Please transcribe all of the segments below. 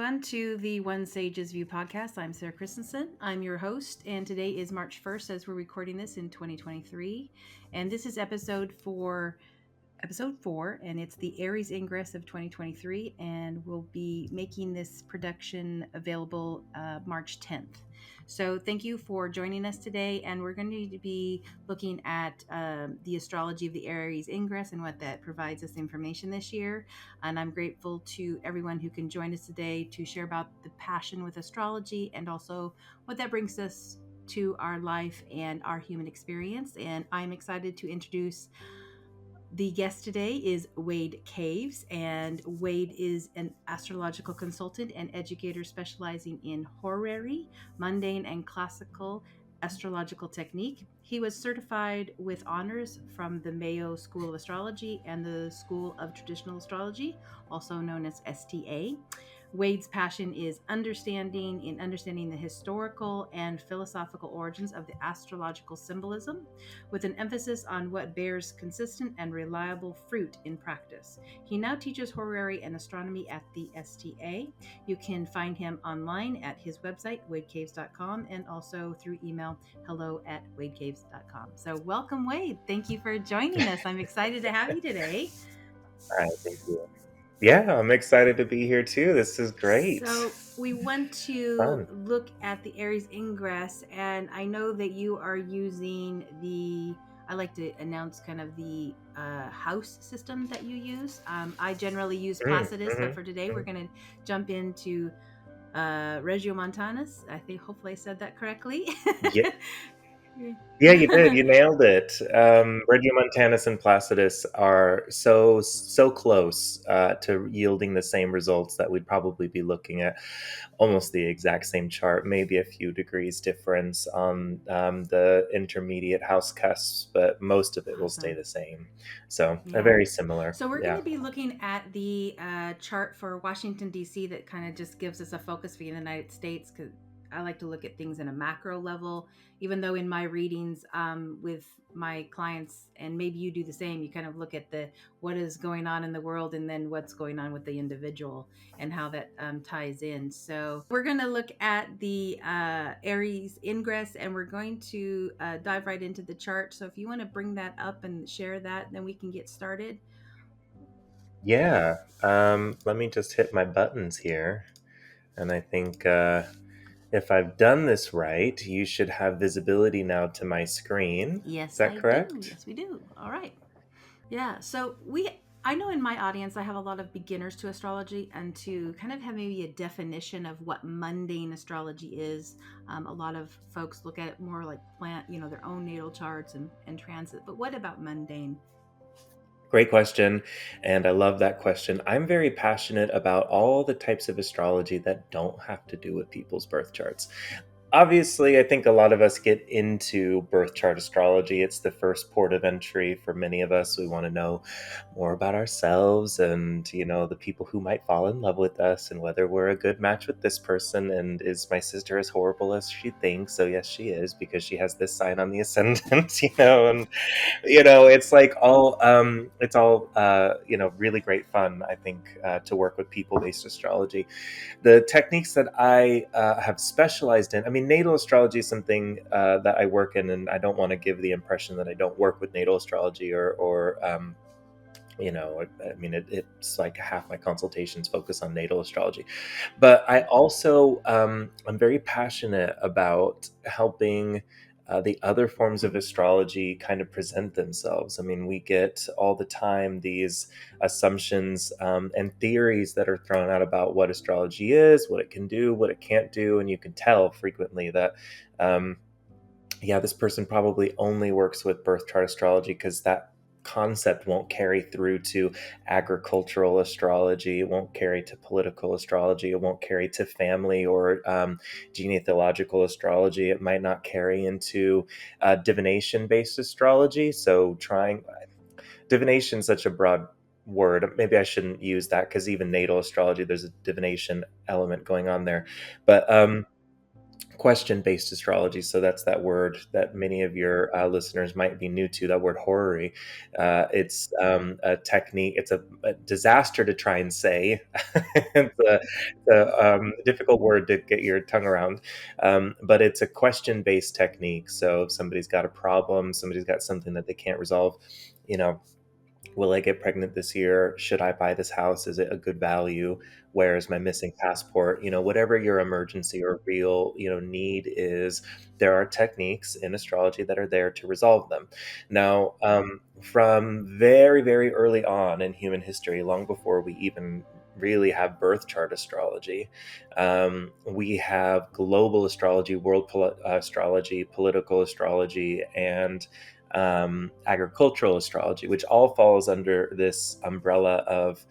everyone, to the One Sage's View podcast. I'm Sarah Christensen. I'm your host, and today is March 1st as we're recording this in 2023. And this is episode 4, and it's the Aries Ingress of 2023, and we'll be making this production available March 10th. So thank you for joining us today, and we're going to be looking at the astrology of the Aries Ingress and what that provides us information this year. And I'm grateful to everyone who can join us today to share about the passion with astrology and also what that brings us to our life and our human experience. And I'm excited to introduce the guest today is Wade Caves, and Wade is an astrological consultant and educator specializing in horary, mundane, and classical astrological technique. He was certified with honors from the Mayo School of Astrology and the School of Traditional Astrology, also known as STA. Wade's passion is understanding the historical and philosophical origins of the astrological symbolism, with an emphasis on what bears consistent and reliable fruit in practice. He now teaches horary and astronomy at the STA. You can find him online at his website, wadecaves.com, and also through email, hello@wadecaves.com. So welcome, Wade. Thank you for joining us. I'm excited to have you today. All right, thank you. Yeah, I'm excited to be here too. This is great. So we want to Fun. look at the Aries Ingress, and I know that you are using I like to announce kind of the house system that you use. I generally use Placidus, but Mm-hmm, for today we're going to jump into Regiomontanus. I think hopefully I said that correctly. Yeah, yeah, you did. You nailed it. Regiomontanus and Placidus are so close to yielding the same results that we'd probably be looking at almost the exact same chart, maybe a few degrees difference on the intermediate house cusps, but most of it will stay Awesome. the same. So Yeah. very similar. So we're going Yeah. to be looking at the chart for Washington, D.C. that kind of just gives us a focus for the United States, because I like to look at things in a macro level, even though in my readings with my clients, and maybe you do the same, you kind of look at what is going on in the world and then what's going on with the individual and how that ties in. So we're going to look at the Aries Ingress, and we're going to dive right into the chart. So if you want to bring that up and share that, then we can get started. Yeah. Let me just hit my buttons here. And I think if I've done this right, you should have visibility now to my screen. Is Yes, that I do. correct? Yes, we do. All right. Yeah. So I know in my audience, I have a lot of beginners to astrology, and to kind of have maybe a definition of what mundane astrology is. A lot of folks look at it more like their own natal charts and transit. But what about mundane? Great question. And I love that question. I'm very passionate about all the types of astrology that don't have to do with people's birth charts. Obviously, I think a lot of us get into birth chart astrology. It's the first port of entry for many of us. We want to know more about ourselves and, the people who might fall in love with us and whether we're a good match with this person. And is my sister as horrible as she thinks? So, yes, she is, because she has this sign on the ascendant, and it's all really great fun, I think, to work with people-based astrology. The techniques that I have specialized in, I mean, natal astrology is something that I work in, and I don't want to give the impression that I don't work with natal astrology it's like half my consultations focus on natal astrology. But I also, I'm very passionate about helping the other forms of astrology kind of present themselves. I mean, we get all the time these assumptions and theories that are thrown out about what astrology is, what it can do, what it can't do. And you can tell frequently that, this person probably only works with birth chart astrology because that concept won't carry through to agricultural astrology. It won't carry to political astrology. It won't carry to family or genealogical astrology. It might not carry into divination-based astrology. So divination is such a broad word. Maybe I shouldn't use that, because even natal astrology, there's a divination element going on there. But question-based astrology. So that's that word that many of your listeners might be new to, that word horary. It's a technique. It's a disaster to try and say. It's a difficult word to get your tongue around. But it's a question-based technique. So if somebody's got a problem, somebody's got something that they can't resolve, you know, will I get pregnant this year? Should I buy this house? Is it a good value? Where is my missing passport? Whatever your emergency or real, need is, there are techniques in astrology that are there to resolve them. Now, from very, very early on in human history, long before we even really have birth chart astrology, we have global astrology, astrology, political astrology, and agricultural astrology, which all falls under this umbrella of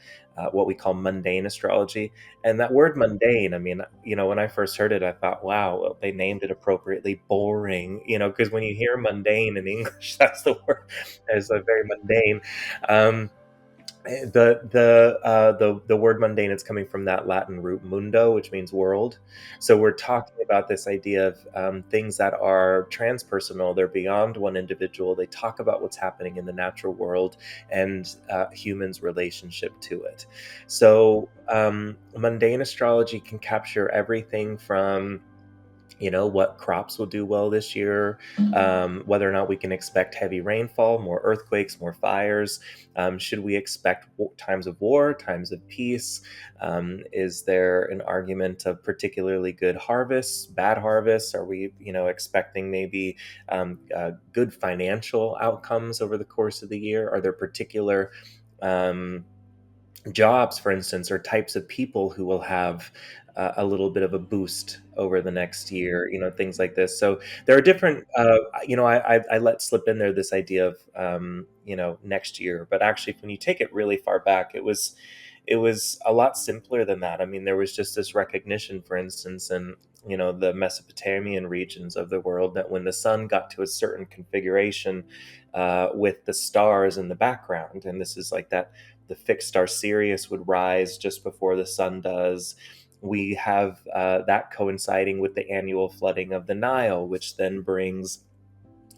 what we call mundane astrology. And that word mundane, I mean, when I first heard it, I thought, wow, well, they named it appropriately, boring, because when you hear mundane in English, that's the word. It's a very mundane. Um, the word mundane is coming from that Latin root mundo, which means world. So we're talking about this idea of things that are transpersonal. They're beyond one individual. They talk about what's happening in the natural world and humans' relationship to it. So mundane astrology can capture everything from what crops will do well this year, whether or not we can expect heavy rainfall, more earthquakes, more fires. Should we expect times of war, times of peace? Is there an argument of particularly good harvests, bad harvests? Are we, expecting maybe good financial outcomes over the course of the year? Are there particular jobs, for instance, or types of people who will have a little bit of a boost over the next year, things like this. So there are different, I let slip in there this idea of, next year, but actually when you take it really far back, it was a lot simpler than that. I mean, there was just this recognition, for instance, in the Mesopotamian regions of the world, that when the sun got to a certain configuration with the stars in the background, and this is like that, the fixed star Sirius would rise just before the sun does. We have that coinciding with the annual flooding of the Nile, which then brings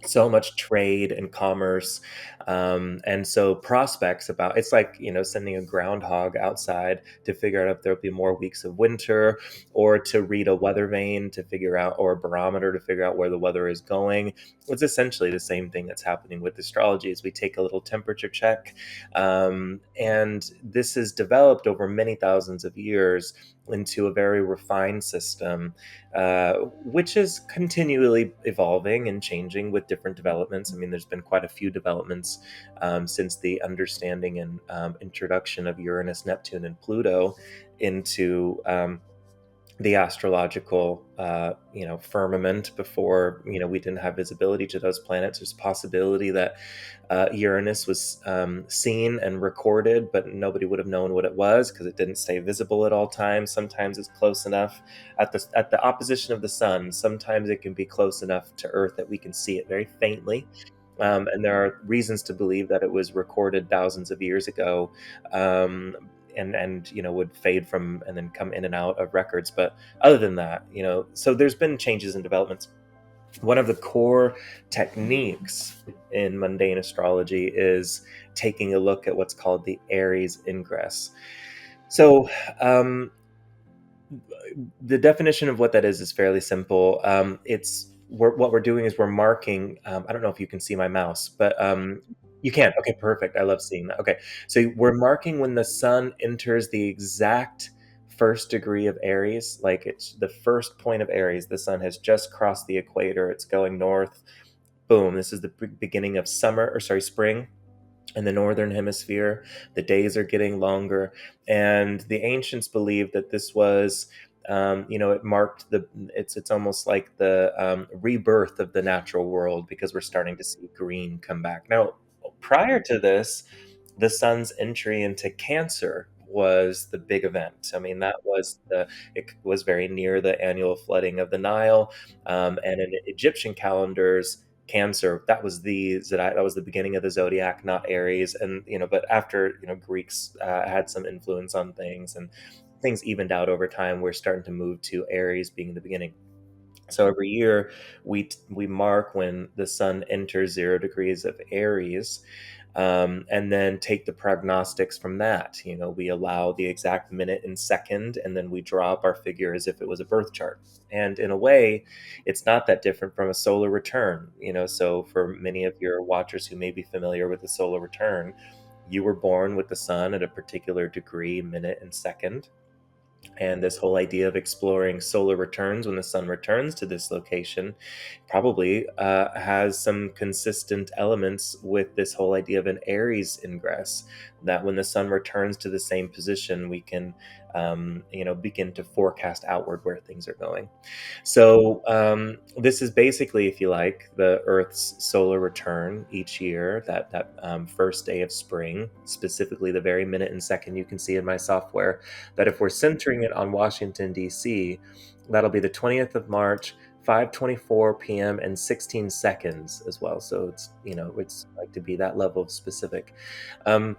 so much trade and commerce, and so prospects about, it's like sending a groundhog outside to figure out if there'll be more weeks of winter, or to read a weather vane to figure out, or a barometer to figure out where the weather is going. It's essentially the same thing that's happening with astrology, as we take a little temperature check, and this is developed over many thousands of years into a very refined system, which is continually evolving and changing with different developments. I mean, there's been quite a few developments since the understanding and introduction of Uranus, Neptune, and Pluto into the astrological, firmament. Before, we didn't have visibility to those planets. There's a possibility that Uranus was seen and recorded, but nobody would have known what it was because it didn't stay visible at all times. Sometimes it's close enough at the opposition of the sun. Sometimes it can be close enough to Earth that we can see it very faintly. And there are reasons to believe that it was recorded thousands of years ago, and would fade from and then come in and out of records. But other than that, so there's been changes and developments. One of the core techniques in mundane astrology is taking a look at what's called the Aries Ingress. So the definition of what that is fairly simple. What we're doing is we're marking. I don't know if you can see my mouse, but you can. Okay, perfect. I love seeing that. Okay, so we're marking when the sun enters the exact first degree of Aries, like it's the first point of Aries. The sun has just crossed the equator. It's going north. Boom. This is the beginning of spring in the northern hemisphere. The days are getting longer, and the ancients believed that this was, it marked it's almost like the rebirth of the natural world, because we're starting to see green come back. Now, prior to this, the sun's entry into Cancer was the big event. I mean, it was very near the annual flooding of the Nile, and in Egyptian calendars, Cancer, that was the beginning of the zodiac, not Aries. And but after Greeks had some influence on things, and things evened out over time, we're starting to move to Aries being the beginning. So every year we mark when the sun enters 0 degrees of Aries, and then take the prognostics from that. We allow the exact minute and second, and then we draw up our figure as if it was a birth chart. And in a way, it's not that different from a solar return. So for many of your watchers who may be familiar with the solar return, you were born with the sun at a particular degree, minute, and second. And this whole idea of exploring solar returns when the sun returns to this location probably has some consistent elements with this whole idea of an Aries ingress, that when the sun returns to the same position, we can begin to forecast outward where things are going. So this is basically, if you like, the Earth's solar return each year, that first day of spring, specifically the very minute and second. You can see in my software that if we're centering it on Washington, D.C., that'll be the 20th of March, 5:24 p.m. and 16 seconds as well. So it's like to be that level of specific. Um,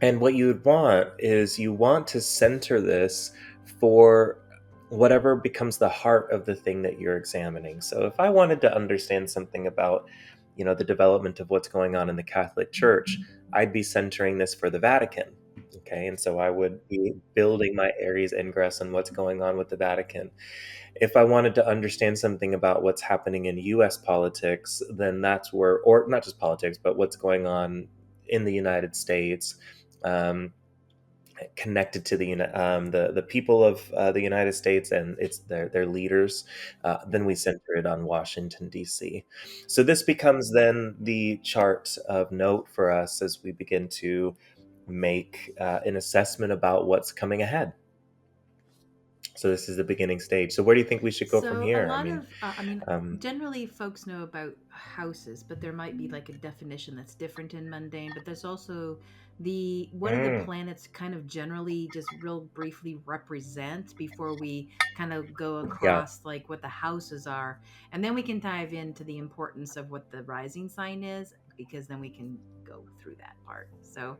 and what you would want is you want to center this for whatever becomes the heart of the thing that you're examining. So if I wanted to understand something about, the development of what's going on in the Catholic Church, I'd be centering this for the Vatican. Okay, and so I would be building my Aries ingress on what's going on with the Vatican. If I wanted to understand something about what's happening in US politics, then that's where, or not just politics, but what's going on in the United States, um, connected to the people of the United States and it's their leaders, then we center it on Washington D.C. So this becomes then the chart of note for us as we begin to make an assessment about what's coming ahead. So this is the beginning stage. So where do you think we should go from So a here? lot of, Um, generally folks know about houses, but there might be like a definition that's different in mundane. But there's also what do the mm, planets kind of generally just real briefly represent before we kind of go yeah. across like what the houses are, and then we can dive into the importance of what the rising sign is, because then we can go through that part. So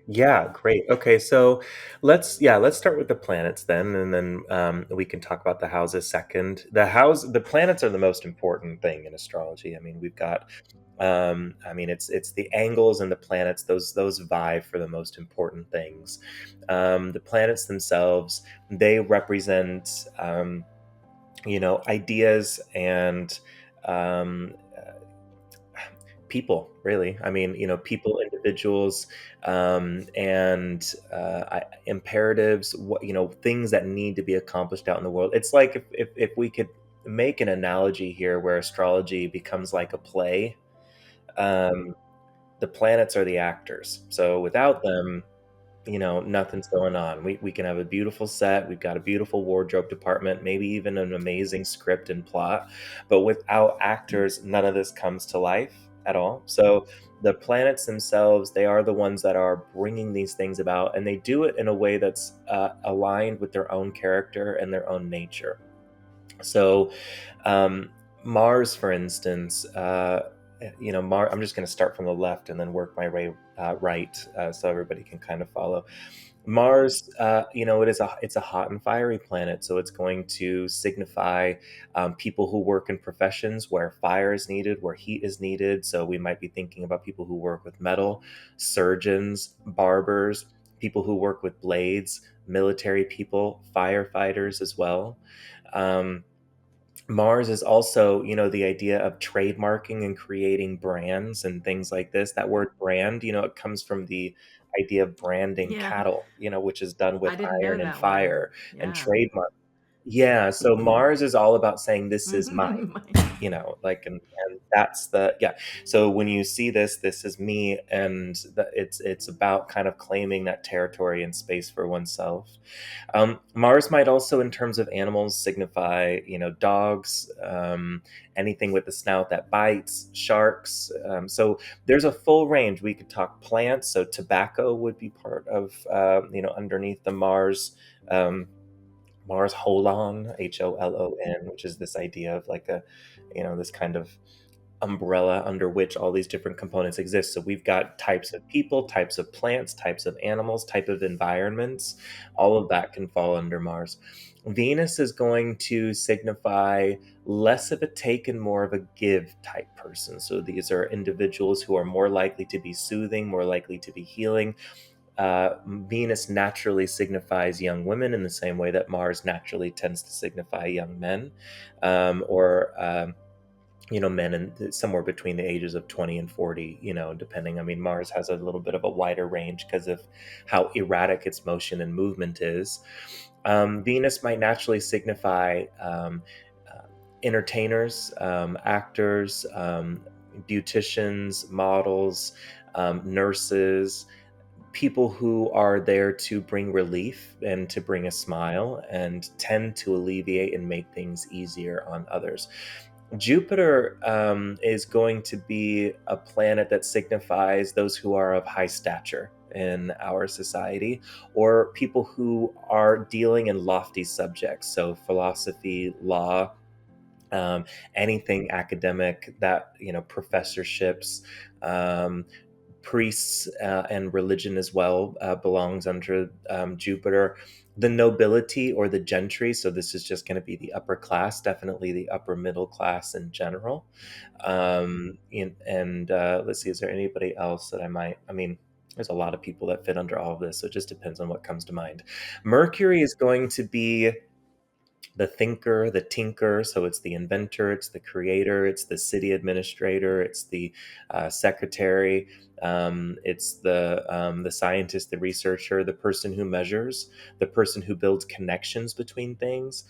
Yeah, great. Okay, so let's start with the planets then, and then we can talk about the houses second. The planets are the most important thing in astrology. I mean, we've got, it's the angles and the planets; those vie for the most important things. The planets themselves, they represent, ideas and um, people, really. I mean, people, individuals, and imperatives, things that need to be accomplished out in the world. It's like if we could make an analogy here where astrology becomes like a play. um, the planets are the actors, so without them, nothing's going on. We can have a beautiful set, we've got a beautiful wardrobe department, maybe even an amazing script and plot, but without actors, none of this comes to life at all. So the planets themselves, they are the ones that are bringing these things about, and they do it in a way that's aligned with their own character and their own nature. So, Mars, for instance, I'm just going to start from the left and then work my way right, so everybody can kind of follow. Mars, it's a hot and fiery planet, so it's going to signify people who work in professions where fire is needed, where heat is needed. So we might be thinking about people who work with metal, surgeons, barbers, people who work with blades, military people, firefighters as well. Um, Mars is also, the idea of trademarking and creating brands and things like this. That word brand, it comes from the idea of branding yeah, cattle, which is done with I didn't know iron and that one. fire and Yeah. trademark. Yeah, so Mars is all about saying this is mine, like, and that's the, yeah. So when you see this is me, and it's about kind of claiming that territory and space for oneself. Mars might also, in terms of animals, signify, dogs, anything with a snout that bites, sharks. So there's a full range. We could talk plants. So tobacco would be part of, underneath the Mars. Mars Holon, Holon, which is this idea of like this kind of umbrella under which all these different components exist. So we've got types of people, types of plants, types of animals, type of environments. All of that can fall under Mars. Venus is going to signify less of a take and more of a give type person. So these are individuals who are more likely to be soothing, more likely to be healing. Venus naturally signifies young women in the same way that Mars naturally tends to signify young men, or men somewhere between the ages of 20 and 40, depending. I mean, Mars has a little bit of a wider range because of how erratic its motion and movement is. Venus might naturally signify entertainers, actors, beauticians, models, nurses, people who are there to bring relief and to bring a smile and tend to alleviate and make things easier on others. Jupiter is going to be a planet that signifies those who are of high stature in our society, or people who are dealing in lofty subjects. So, philosophy, law, anything academic, that, professorships, um, priests, and religion as well belongs under Jupiter. The nobility or the gentry, so this is just going to be the upper class, definitely the upper middle class in general. And let's see, is there anybody else that I mean, there's a lot of people that fit under all of this, so it just depends on what comes to mind. Mercury is going to be the thinker, the tinker. So it's the inventor, it's the creator, it's the city administrator, it's the secretary, it's the scientist, the researcher, the person who measures, the person who builds connections between things.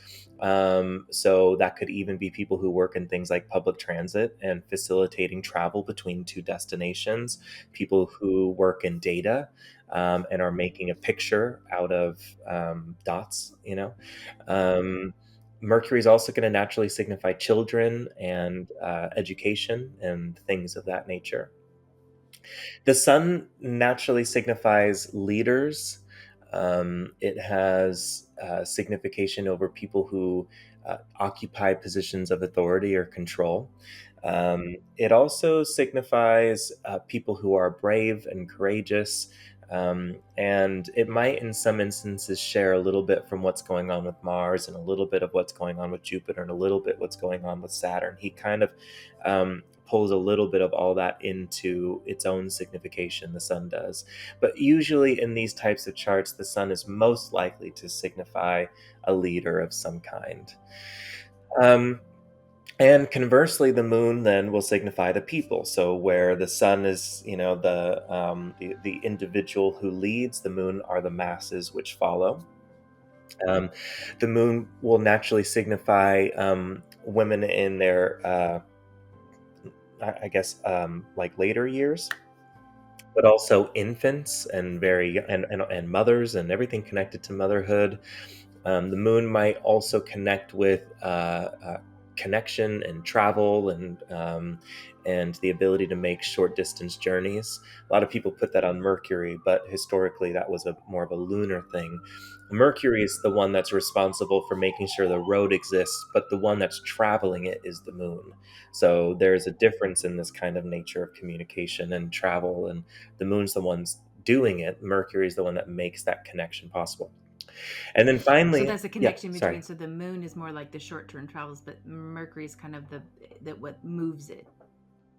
So that could even be people who work in things like public transit and facilitating travel between two destinations, people who work in data, and are making a picture out of dots. um, Mercury is also going to naturally signify children and education and things of that nature. The sun naturally signifies leaders. It has signification over people who occupy positions of authority or control. It also signifies people who are brave and courageous. And it might, in some instances, share a little bit from what's going on with Mars and a little bit of what's going on with Jupiter and a little bit what's going on with Saturn. He kind of pulls a little bit of all that into its own signification, the sun does. But usually in these types of charts, the sun is most likely to signify a leader of some kind. And conversely, the moon then will signify the people. So where the sun is, the individual who leads, the moon are the masses which follow. The moon will naturally signify women in their I guess, like later years, but also infants and and mothers and everything connected to motherhood. The moon might also connect with connection and travel and the ability to make short distance journeys. A lot of people put that on Mercury, but historically that was more of a lunar thing. Mercury is the one that's responsible for making sure the road exists, but the one that's traveling it is the moon. So there's a difference in this kind of nature of communication and travel, and the moon's the one's doing it. Mercury is the one that makes that connection possible. And then So finally, that's a yeah, connection sorry. between. So the moon is more like the short-term travels, but Mercury is kind of the that what moves it.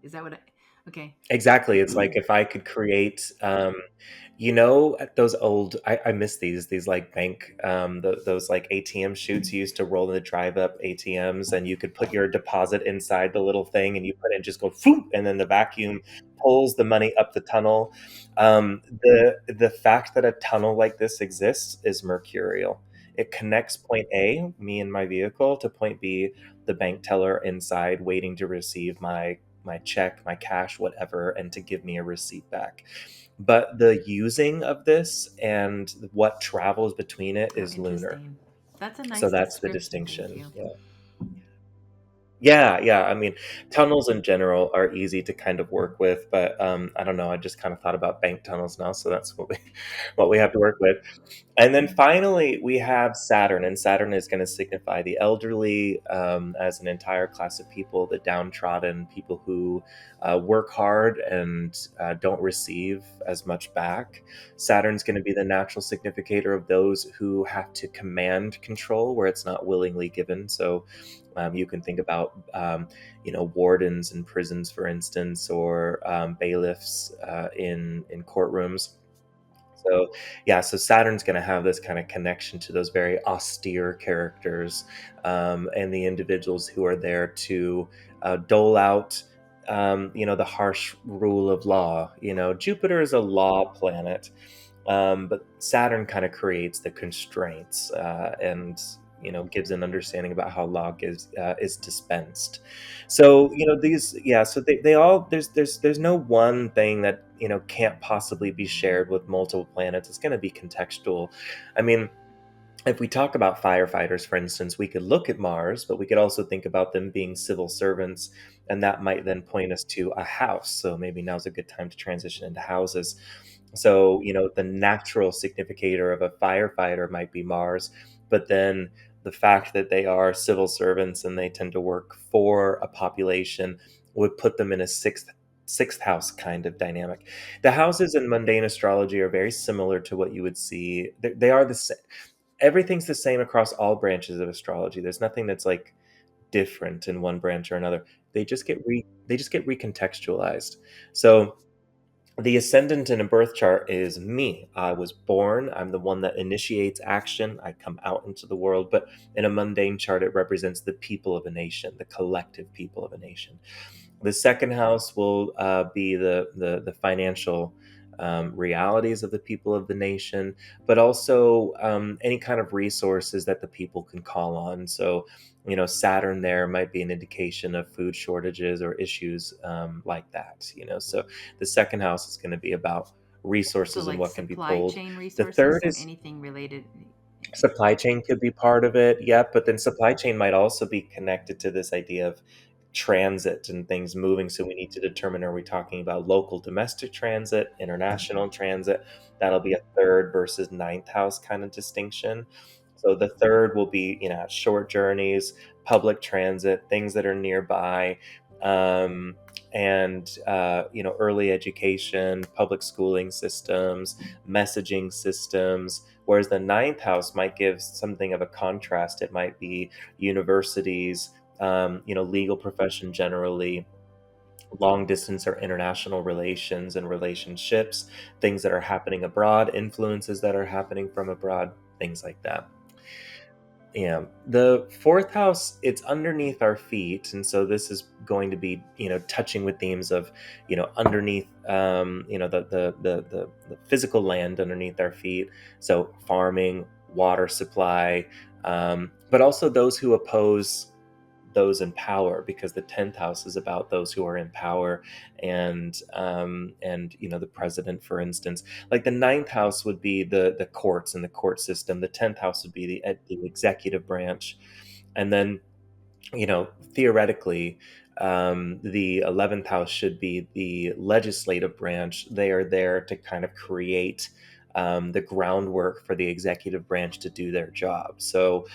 Is that what? Okay. Exactly. It's like if I could create, those old, I miss these like bank, those like ATM chutes you used to roll in the drive up ATMs, and you could put your deposit inside the little thing and you put it and just go, "Phoom," and then the vacuum pulls the money up the tunnel. The fact that a tunnel like this exists is mercurial. It connects point A, me and my vehicle, to point B, the bank teller inside waiting to receive my check, my cash, whatever, and to give me a receipt back. But the using of this and what travels between it Oh, is lunar. interesting. That's a So nice that's the description. Thank distinction. you. Yeah. Yeah, yeah. I mean, tunnels in general are easy to kind of work with, but I don't know. I just kind of thought about bank tunnels now, so that's what we what we have to work with. And then finally, we have Saturn, and Saturn is going to signify the elderly as an entire class of people, the downtrodden, people who work hard and don't receive as much back. Saturn's going to be the natural significator of those who have to command control where it's not willingly given. So you can think about, wardens in prisons, for instance, or bailiffs in courtrooms. So, yeah, so Saturn's going to have this kind of connection to those very austere characters and the individuals who are there to dole out, the harsh rule of law. Jupiter is a law planet, but Saturn kind of creates the constraints and gives an understanding about how law is dispensed. So these, yeah, so they all, there's no one thing that can't possibly be shared with multiple planets. It's going to be contextual. I mean, if we talk about firefighters, for instance, we could look at Mars, but we could also think about them being civil servants, and that might then point us to a house. So maybe now's a good time to transition into houses. So, the natural significator of a firefighter might be Mars, but then the fact that they are civil servants and they tend to work for a population would put them in a sixth house kind of dynamic. The houses in mundane astrology are very similar to what you would see. They are the same. Everything's the same across all branches of astrology. There's nothing that's like different in one branch or another. They just get recontextualized. So the ascendant in a birth chart is me. I was born. I'm the one that initiates action. I come out into the world. But in a mundane chart, it represents the people of a nation, the collective people of a nation. The second house will be the financial realities of the people of the nation, but also any kind of resources that the people can call on. So, Saturn there might be an indication of food shortages or issues like that. So the second house is going to be about So, resources and like what can be supply pulled. chain The resources, third so is anything related. supply chain could be part of it, yep, but then supply chain might also be connected to this idea of transit and things moving, so we need to determine, are we talking about local domestic transit, international transit? That'll be a third versus ninth house kind of distinction. So the third will be, short journeys, public transit, things that are nearby, um, and early education, public schooling systems, messaging systems. Whereas the ninth house might give something of a contrast. It might be universities, legal profession generally, long distance or international relations and relationships, things that are happening abroad, influences that are happening from abroad, things like that. Yeah, the fourth house, it's underneath our feet, and so this is going to be, touching with themes of, underneath, the physical land underneath our feet. So farming, water supply, but also those who oppose those in power, because the 10th house is about those who are in power, and the president, for instance. Like the ninth house would be the courts and the court system. The 10th house would be the executive branch, and then theoretically, the 11th house should be the legislative branch. They are there to kind of create the groundwork for the executive branch to do their job. So,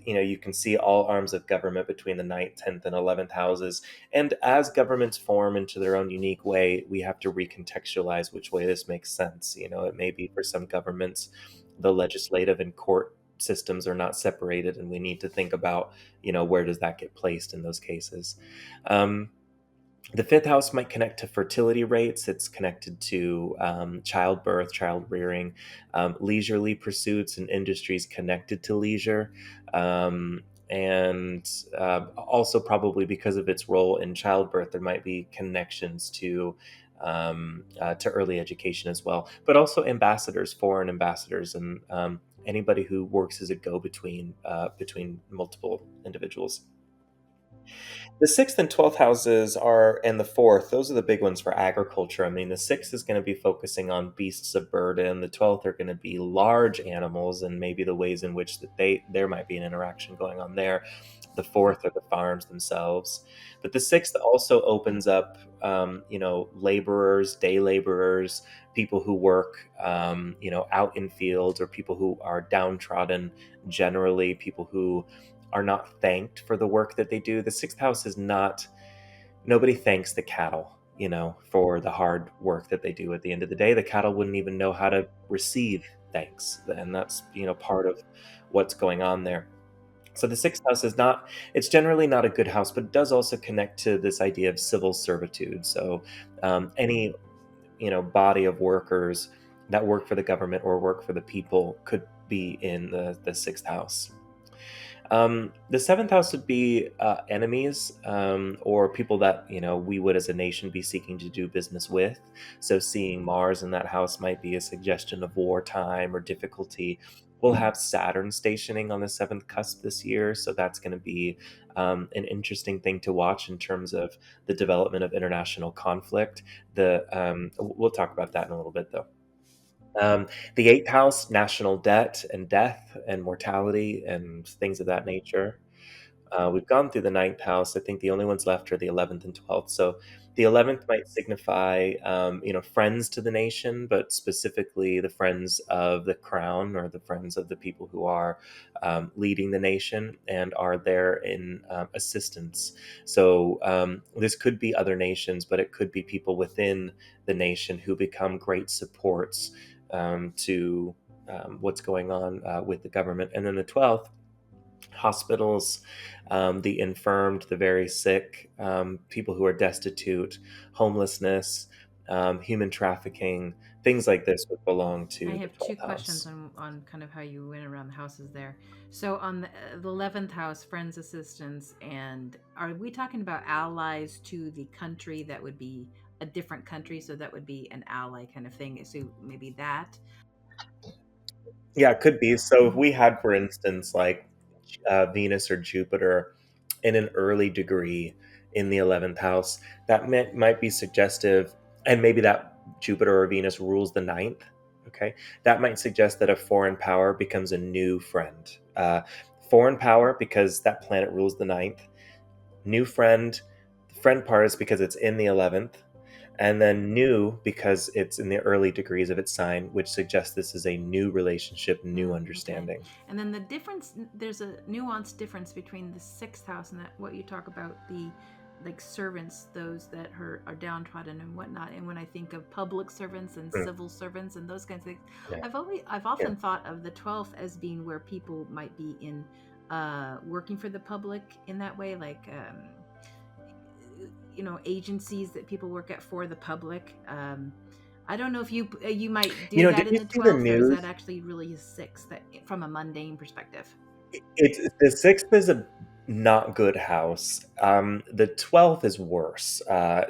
you can see all arms of government between the ninth, 10th, and 11th houses. And as governments form into their own unique way, we have to recontextualize which way this makes sense. It may be for some governments, the legislative and court systems are not separated, and we need to think about where does that get placed in those cases. um, the fifth house might connect to fertility rates. It's connected to childbirth, child rearing, leisurely pursuits and industries connected to leisure, and also probably because of its role in childbirth, there might be connections to early education as well, but also ambassadors, foreign ambassadors, and anybody who works as a go-between between multiple individuals. The sixth and 12th houses are, and the fourth, those are the big ones for agriculture. I mean, the sixth is going to be focusing on beasts of burden. The 12th are going to be large animals and maybe the ways in which there might be an interaction going on there. The fourth are the farms themselves. But the sixth also opens up, laborers, day laborers, people who work, out in fields, or people who are downtrodden generally, people who are not thanked for the work that they do. The sixth house is not, nobody thanks the cattle, for the hard work that they do. At the end of the day, the cattle wouldn't even know how to receive thanks. And that's, part of what's going on there. So the sixth house is not, it's generally not a good house, but it does also connect to this idea of civil servitude. So any, body of workers that work for the government or work for the people could be in the sixth house. The seventh house would be enemies, or people that we would as a nation be seeking to do business with. So seeing Mars in that house might be a suggestion of wartime or difficulty. We'll have Saturn stationing on the seventh cusp this year, so that's going to be an interesting thing to watch in terms of the development of international conflict. We'll talk about that in a little bit, though. The eighth house, national debt and death and mortality and things of that nature. We've gone through the ninth house. I think the only ones left are the 11th and 12th. So the 11th might signify, friends to the nation, but specifically the friends of the crown, or the friends of the people who are leading the nation and are there in assistance. So this could be other nations, but it could be people within the nation who become great supports to what's going on with the government. And then the 12th, hospitals, the infirmed, the very sick, people who are destitute, homelessness, human trafficking, things like this would belong I to the have two 12th questions house. on kind of how you went around the houses there. So on the 11th house, friends, assistance, and are we talking about allies to the country that would be a different country? So that would be an ally kind of thing. So maybe that. Yeah, it could be. So if Mhm. we had, for instance, like Venus or Jupiter in an early degree in the 11th house, that might be suggestive, and maybe that Jupiter or Venus rules the ninth. Okay, that might suggest that a foreign power becomes a new friend. Foreign power, because that planet rules the ninth. New friend, the friend part is because it's in the 11th, and then new because it's in the early degrees of its sign, which suggests this is a new relationship, new Okay. understanding. And then the difference, there's a nuanced difference between the sixth house and that what you talk about, the like servants, those that are downtrodden and whatnot. And when I think of public servants and Hmm, civil servants and those kinds of things, yeah, I've yeah. often thought of the 12th as being where people might be in working for the public in that way, like agencies that people work at for the public. I don't know if you might do that Did in you the see the 12th, or is that news? actually really a sixth that from a mundane perspective? It's the sixth is a not good house. The 12th is worse.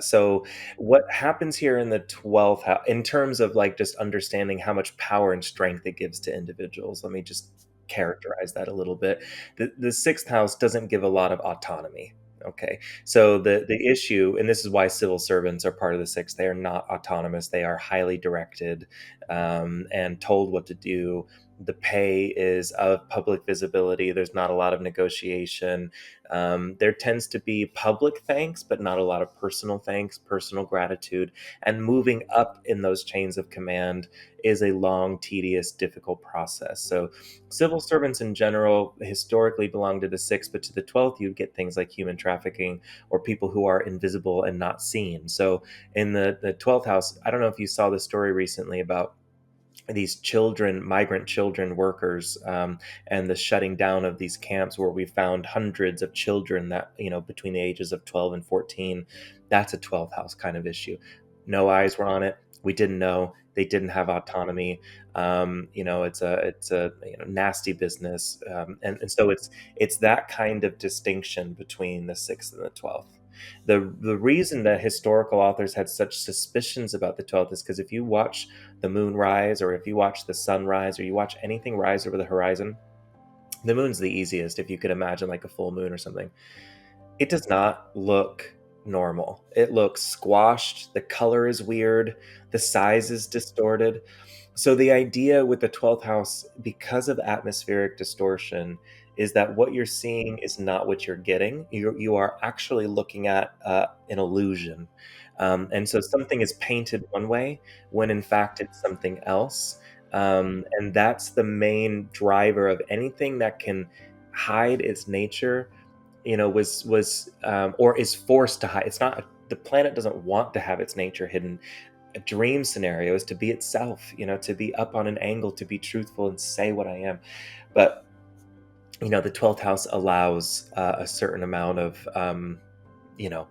So what happens here in the 12th house, in terms of like just understanding how much power and strength it gives to individuals, let me just characterize that a little bit. The sixth house doesn't give a lot of autonomy. Okay, so the issue, and this is why civil servants are part of the sixth, they are not autonomous. They are highly directed, and told what to do. The pay is of public visibility. There's not a lot of negotiation. There tends to be public thanks, but not a lot of personal thanks, personal gratitude. And moving up in those chains of command is a long, tedious, difficult process. So, civil servants in general historically belong to the sixth, but to the 12th, you'd get things like human trafficking or people who are invisible and not seen. So, in the 12th house, I don't know if you saw the story recently about these children, migrant children workers, and the shutting down of these camps where we found hundreds of children that, between the ages of 12 and 14. That's a 12th house kind of issue. No eyes were on it. We didn't know. They didn't have autonomy. It's a nasty business, and so it's that kind of distinction between the sixth and the 12th. The reason that historical authors had such suspicions about the 12th is because if you watch the moon rise, or if you watch the sun rise, or you watch anything rise over the horizon, the moon's the easiest if you could imagine like a full moon or something. It does not look normal. It looks squashed. The color is weird. The size is distorted. So the idea with the 12th house, because of atmospheric distortion, is that what you're seeing is not what you're getting. You are actually looking at an illusion. And so something is painted one way when in fact it's something else. And that's the main driver of anything that can hide its nature, was or is forced to hide. It's not, the planet doesn't want to have its nature hidden. A dream scenario is to be itself, to be up on an angle, to be truthful and say what I am. But the 12th house allows a certain amount of you know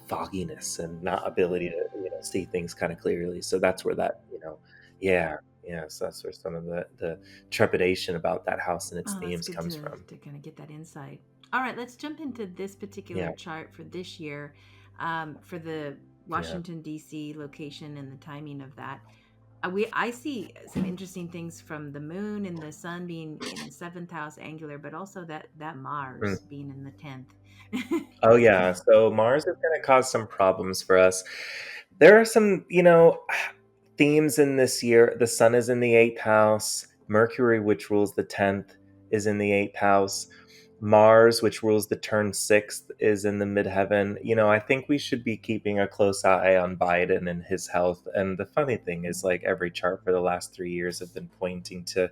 fogginess and not ability to see things kind of clearly. So that's where that yeah, yeah, so that's where some of the trepidation about that house and its Oh, that's themes good comes from. to kind of get that insight. All right, let's jump into this particular Yeah, chart for this year, for the yeah. Washington D.C. location and the timing of that. I see some interesting things from the moon and the sun being in the seventh house angular, but also that Mm. Mars being in the 10th. Oh yeah, so Mars is going to cause some problems for us. There are some, themes in this year. The sun is in the eighth house. Mercury, which rules the 10th, is in the eighth house. Mars, which rules the turn sixth, is in the midheaven. I think we should be keeping a close eye on Biden and his health. And the funny thing is, like, every chart for the last 3 years have been pointing to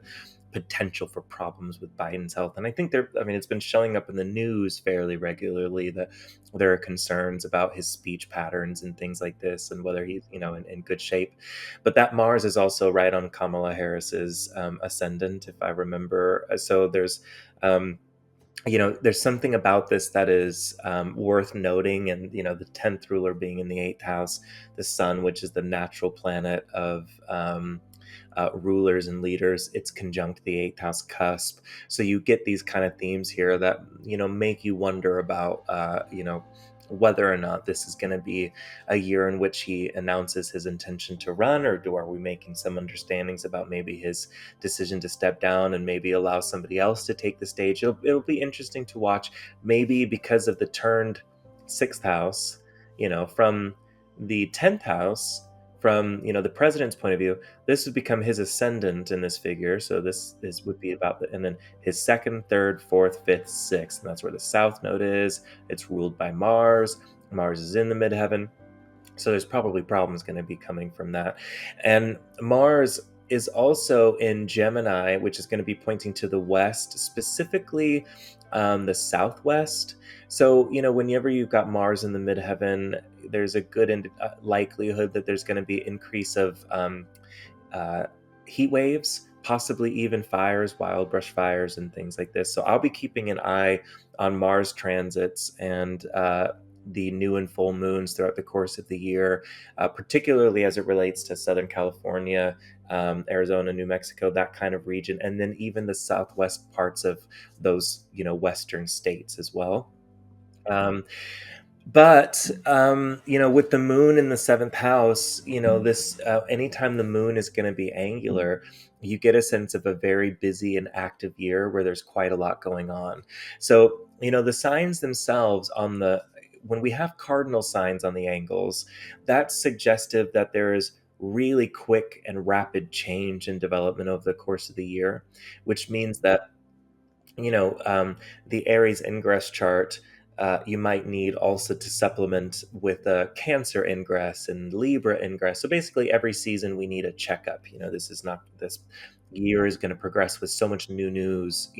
potential for problems with Biden's health. And I think it's been showing up in the news fairly regularly that there are concerns about his speech patterns and things like this and whether he's, in good shape. But that Mars is also right on Kamala Harris's ascendant, if I remember. So there's something about this that is worth noting. And, the 10th ruler being in the eighth house, the sun, which is the natural planet of rulers and leaders, it's conjunct the eighth house cusp. So you get these kind of themes here that, make you wonder about, whether or not this is going to be a year in which he announces his intention to run, or are we making some understandings about maybe his decision to step down and maybe allow somebody else to take the stage. It'll be interesting to watch, maybe because of the turned sixth house, from the 10th house, from the president's point of view. This would become his ascendant in this figure. So this would be about and then his second, third, fourth, fifth, sixth, and that's where the south node is. It's ruled by Mars. Mars is in the midheaven. So there's probably problems going to be coming from that. And Mars is also in Gemini, which is going to be pointing to the west, specifically the southwest. So, whenever you've got Mars in the midheaven, there's a good likelihood that there's going to be increase of uh, heat waves, possibly even fires, wild brush fires, and things like this. So I'll be keeping an eye on Mars transits and the new and full moons throughout the course of the year, particularly as it relates to Southern California, Arizona, New Mexico, that kind of region, and then even the southwest parts of those, western states as well. But with the moon in the seventh house, this anytime the moon is going to be angular, you get a sense of a very busy and active year where there's quite a lot going on. So, the signs themselves on the when we have cardinal signs on the angles, that's suggestive that there is really quick and rapid change and development over the course of the year, which means that the Aries Ingress chart, you might need also to supplement with a Cancer Ingress and Libra Ingress. So basically, every season we need a checkup. This year is going to progress with so much new news.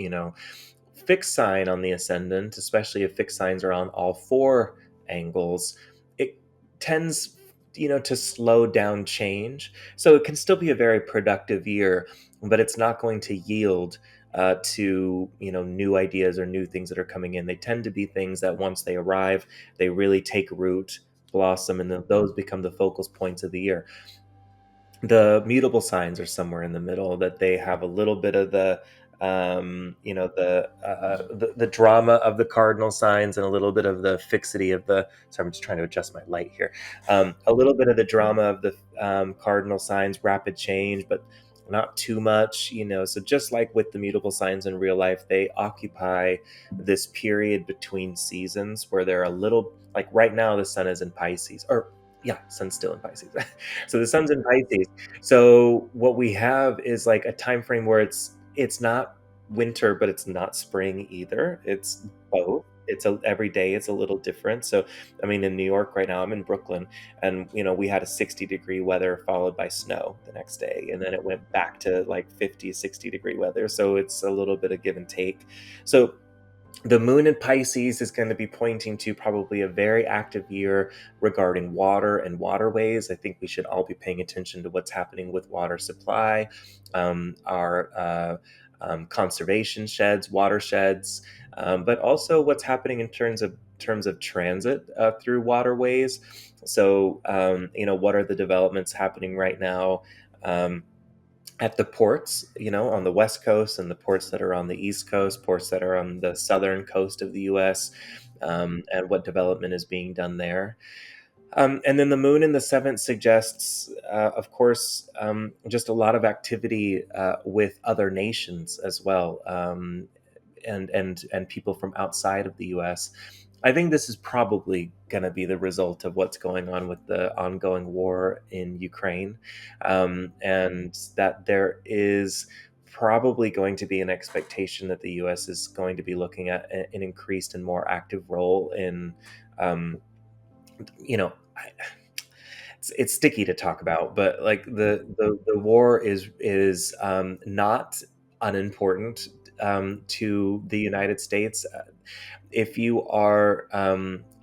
Fixed sign on the ascendant, especially if fixed signs are on all four angles, it tends to slow down change. So it can still be a very productive year, but it's not going to yield to new ideas or new things that are coming in. They tend to be things that once they arrive, they really take root, blossom, and then those become the focal points of the year. The mutable signs are somewhere in the middle, that they have a little bit of the drama of the cardinal signs and a little bit of the fixity of the. Sorry, I'm just trying to adjust my light here. A little bit of the drama of the cardinal signs, rapid change, but not too much. So just like with the mutable signs in real life, they occupy this period between seasons where they're a little, like right now the sun is in Pisces, or yeah, sun's still in Pisces. So the sun's in Pisces. So what we have is like a time frame where it's not winter, but it's not spring either. It's both. Every day it's a little different. So, I mean, in New York right now, I'm in Brooklyn, and we had a 60-degree weather followed by snow the next day, and then it went back to like 50, 60-degree weather. So it's a little bit of give and take. So the moon in Pisces is going to be pointing to probably a very active year regarding water and waterways. I think we should all be paying attention to what's happening with water supply, our conservation sheds, watersheds, but also what's happening in terms of transit through waterways. So, what are the developments happening right now? At the ports, on the West Coast, and the ports that are on the East Coast, ports that are on the southern coast of the US, and what development is being done there. And then the moon in the seventh suggests, of course, just a lot of activity with other nations as well, and people from outside of the US. I think this is probably going to be the result of what's going on with the ongoing war in Ukraine, and that there is probably going to be an expectation that the US is going to be looking at an increased and more active role in, um, you know, it's sticky to talk about, but like the war is not unimportant to the United States. If you are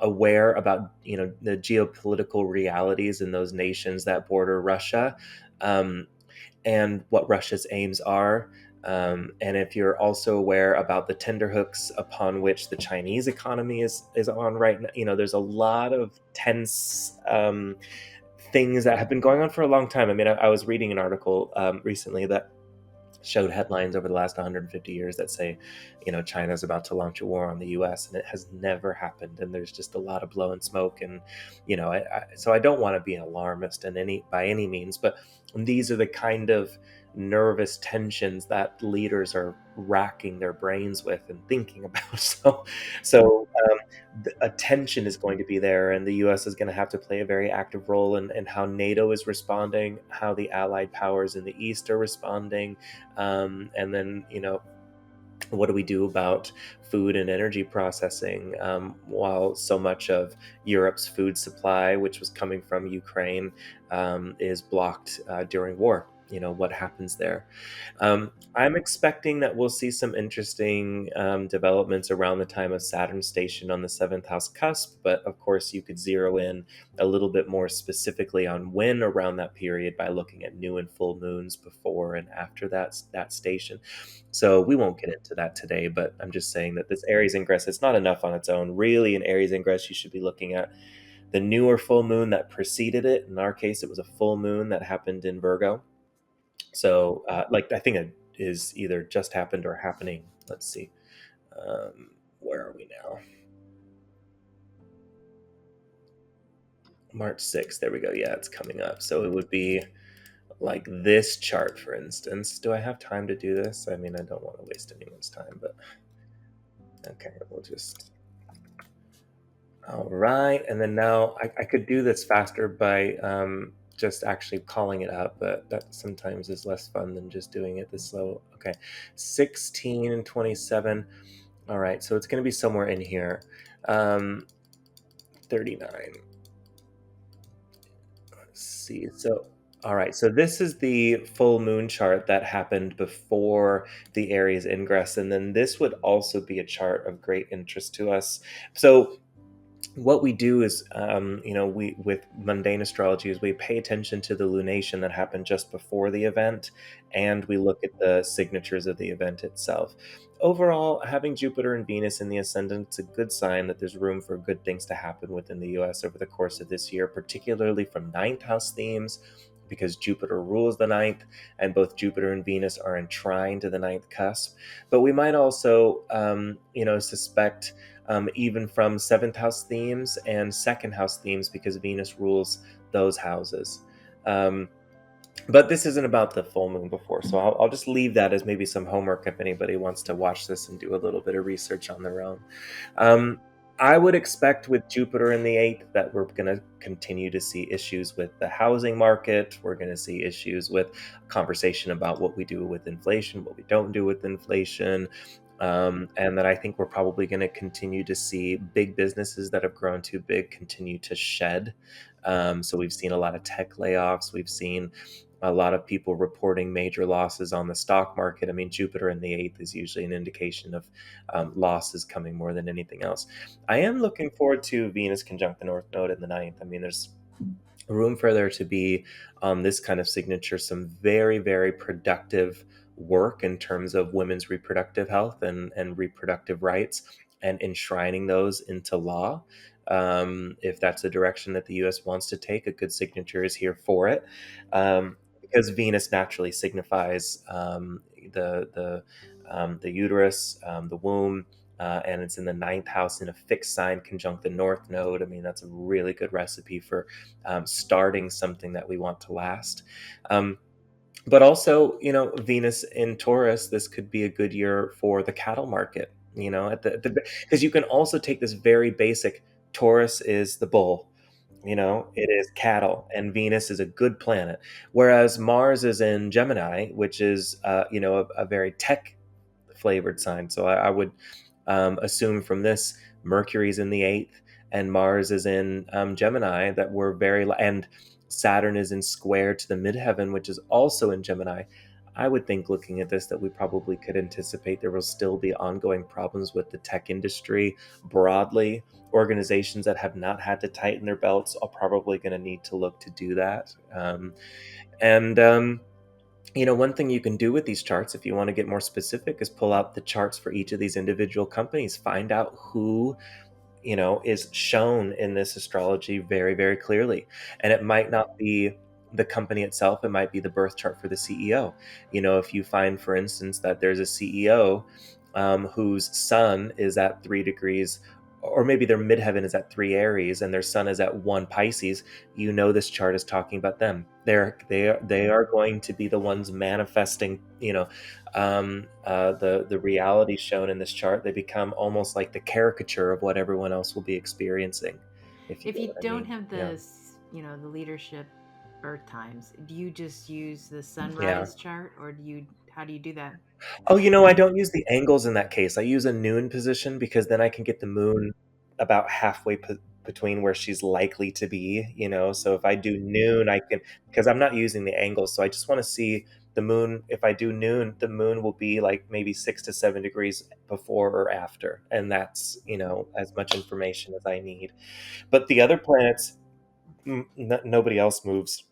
aware about the geopolitical realities in those nations that border Russia, um, and what Russia's aims are. And if you're also aware about the tenterhooks upon which the Chinese economy is on right now, there's a lot of tense things that have been going on for a long time. I mean, I was reading an article recently that showed headlines over the last 150 years that say, China's about to launch a war on the U.S., and it has never happened. And there's just a lot of blowing smoke. And so I don't want to be an alarmist by any means, but these are the kind of nervous tensions that leaders are racking their brains with and thinking about. So attention is going to be there, and the U.S. is going to have to play a very active role in how NATO is responding, how the allied powers in the East are responding, and then what do we do about food and energy processing, while so much of Europe's food supply, which was coming from Ukraine, is blocked during war? What happens there? I'm expecting that we'll see some interesting developments around the time of Saturn's station on the seventh house cusp, but of course, you could zero in a little bit more specifically on when around that period by looking at new and full moons before and after that station. So we won't get into that today, but I'm just saying that this Aries ingress, it's not enough on its own. Really, in Aries ingress, you should be looking at the newer full moon that preceded it. In our case, it was a full moon that happened in Virgo. So, I think it is either just happened or happening. Let's see. Where are we now? March 6th. There we go. Yeah, it's coming up. So it would be like this chart, for instance. Do I have time to do this? I mean, I don't want to waste anyone's time, but okay, we'll just. All right. And then now I could do this faster by just actually calling it up, but that sometimes is less fun than just doing it this slow. Okay. 16 and 27. All right. So it's going to be somewhere in here. 39. Let's see. So, all right. So this is the full moon chart that happened before the Aries ingress. And then this would also be a chart of great interest to us. So what we do is, we with mundane astrology is we pay attention to the lunation that happened just before the event, and we look at the signatures of the event itself. Overall, having Jupiter and Venus in the ascendant, it's a good sign that there's room for good things to happen within the U.S. over the course of this year, particularly from ninth house themes, because Jupiter rules the ninth, and both Jupiter and Venus are in trine to the ninth cusp. But we might also, suspect even from seventh house themes and second house themes, because Venus rules those houses. But this isn't about the full moon before, so I'll just leave that as maybe some homework if anybody wants to watch this and do a little bit of research on their own. I would expect with Jupiter in the eighth that we're going to continue to see issues with the housing market. We're going to see issues with conversation about what we do with inflation, what we don't do with inflation. And that I think we're probably going to continue to see big businesses that have grown too big continue to shed. So we've seen a lot of tech layoffs. We've seen a lot of people reporting major losses on the stock market. I mean, Jupiter in the eighth is usually an indication of losses coming more than anything else. I am looking forward to Venus conjunct the North Node in the ninth. I mean, there's room for there to be on this kind of signature some very, very productive work in terms of women's reproductive health and reproductive rights and enshrining those into law. If that's a direction that the US wants to take, a good signature is here for it. Because Venus naturally signifies the uterus, the womb, and it's in the ninth house in a fixed sign conjunct the North Node. I mean, that's a really good recipe for starting something that we want to last. But also, Venus in Taurus, this could be a good year for the cattle market. At because you can also take this very basic. Taurus is the bull. It is cattle, and Venus is a good planet. Whereas Mars is in Gemini, which is a very tech flavored sign. So I would assume from this, Mercury's in the eighth and Mars is in Gemini, that we're and Saturn is in square to the midheaven, which is also in Gemini. I would think, looking at this, that we probably could anticipate there will still be ongoing problems with the tech industry broadly. Organizations that have not had to tighten their belts are probably going to need to look to do that. And one thing you can do with these charts, if you want to get more specific, is pull out the charts for each of these individual companies. Find out who is shown in this astrology very, very clearly. And it might not be the company itself, it might be the birth chart for the CEO. If you find, for instance, that there's a CEO whose sun is at 3 degrees, or maybe their midheaven is at 3 Aries and their sun is at 1 Pisces, this chart is talking about them. They are going to be the ones manifesting, the reality shown in this chart. They become almost like the caricature of what everyone else will be experiencing, if you If get you what I don't mean. have Yeah. the leadership birth times, do you just use the Yeah. sunrise chart, or how do you do that? Oh, I don't use the angles in that case. I use a noon position because then I can get the moon about halfway between where she's likely to be. So if I do noon, I can, because I'm not using the angles. So I just want to see the moon. If I do noon, the moon will be like maybe 6 to 7 degrees before or after. And that's, as much information as I need. But the other planets, nobody else moves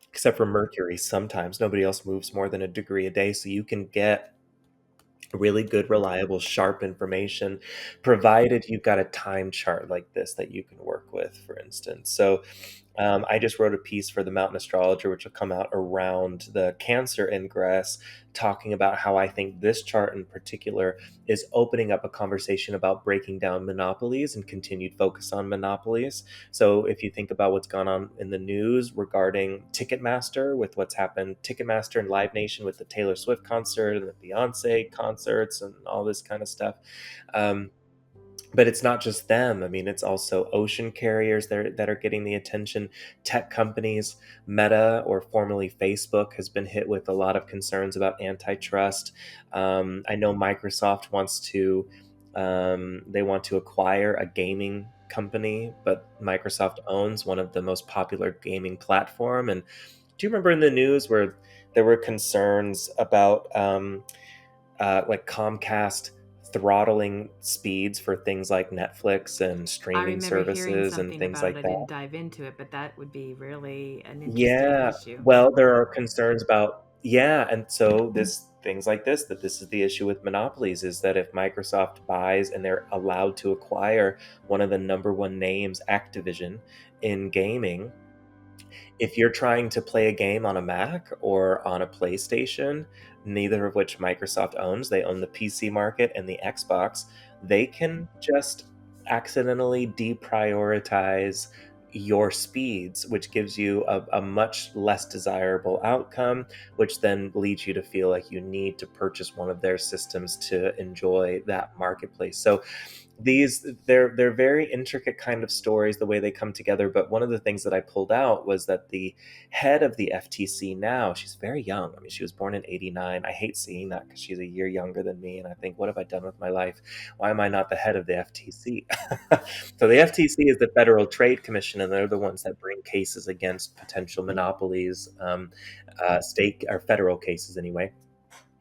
except for Mercury. Sometimes nobody else moves more than a degree a day. So you can get really good, reliable, sharp information, provided you've got a time chart like this that you can work with, for instance. So I just wrote a piece for the Mountain Astrologer, which will come out around the Cancer Ingress, talking about how I think this chart in particular is opening up a conversation about breaking down monopolies and continued focus on monopolies. So if you think about what's gone on in the news regarding Ticketmaster, with what's happened, Ticketmaster and Live Nation with the Taylor Swift concert and the Beyonce concerts and all this kind of stuff. But it's not just them. I mean, it's also ocean carriers that are getting the attention. Tech companies, Meta, or formerly Facebook, has been hit with a lot of concerns about antitrust. I know Microsoft they want to acquire a gaming company, but Microsoft owns one of the most popular gaming platform. And do you remember in the news where there were concerns about like Comcast throttling speeds for things like Netflix and I streaming remember hearing services and something things about it. like I that? didn't dive into it, but that would be really an interesting Yeah. issue. Well, there are concerns about, yeah, and so this things like this, that this is the issue with monopolies, is that if Microsoft buys and they're allowed to acquire one of the number one names, Activision, in gaming, if you're trying to play a game on a Mac or on a PlayStation, neither of which Microsoft owns, they own the PC market and the Xbox, they can just accidentally deprioritize your speeds, which gives you a much less desirable outcome, which then leads you to feel like you need to purchase one of their systems to enjoy that marketplace. So they're very intricate kind of stories the way they come together. But one of the things that I pulled out was that the head of the FTC now, she's very young. I mean, she was born in '89. I hate seeing that because she's a year younger than me, and I think, what have I done with my life? Why am I not the head of the FTC? So the FTC is the Federal Trade Commission, and they're the ones that bring cases against potential monopolies, state or federal cases anyway.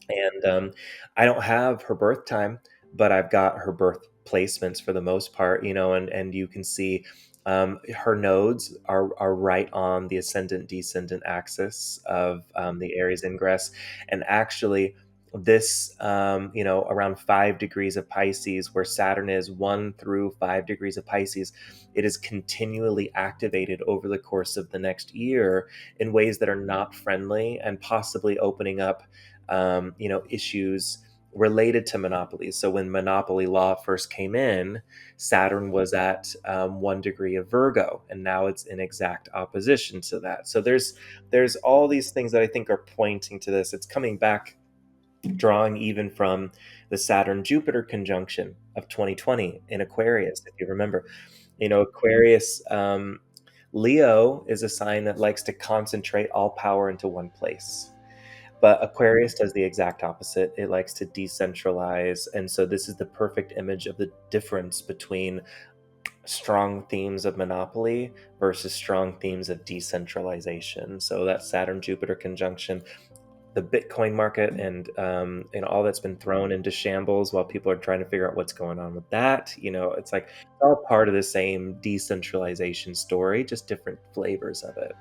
And I don't have her birth time, but I've got her birth placements for the most part, and you can see her nodes are right on the ascendant descendant axis of the Aries ingress. And actually, this, around 5 degrees of Pisces, where Saturn is 1 through 5 degrees of Pisces, it is continually activated over the course of the next year in ways that are not friendly and possibly opening up issues related to monopolies. So when monopoly law first came in, Saturn was at 1 degree of Virgo, and now it's in exact opposition to that. So there's all these things that I think are pointing to this. It's coming back, drawing even from the Saturn Jupiter conjunction of 2020 in Aquarius, if you remember. Aquarius, Leo is a sign that likes to concentrate all power into one place. But Aquarius does the exact opposite. It likes to decentralize. And so this is the perfect image of the difference between strong themes of monopoly versus strong themes of decentralization. So that Saturn Jupiter conjunction, the Bitcoin market, and all that's been thrown into shambles while people are trying to figure out what's going on with that. It's like it's all part of the same decentralization story, just different flavors of it.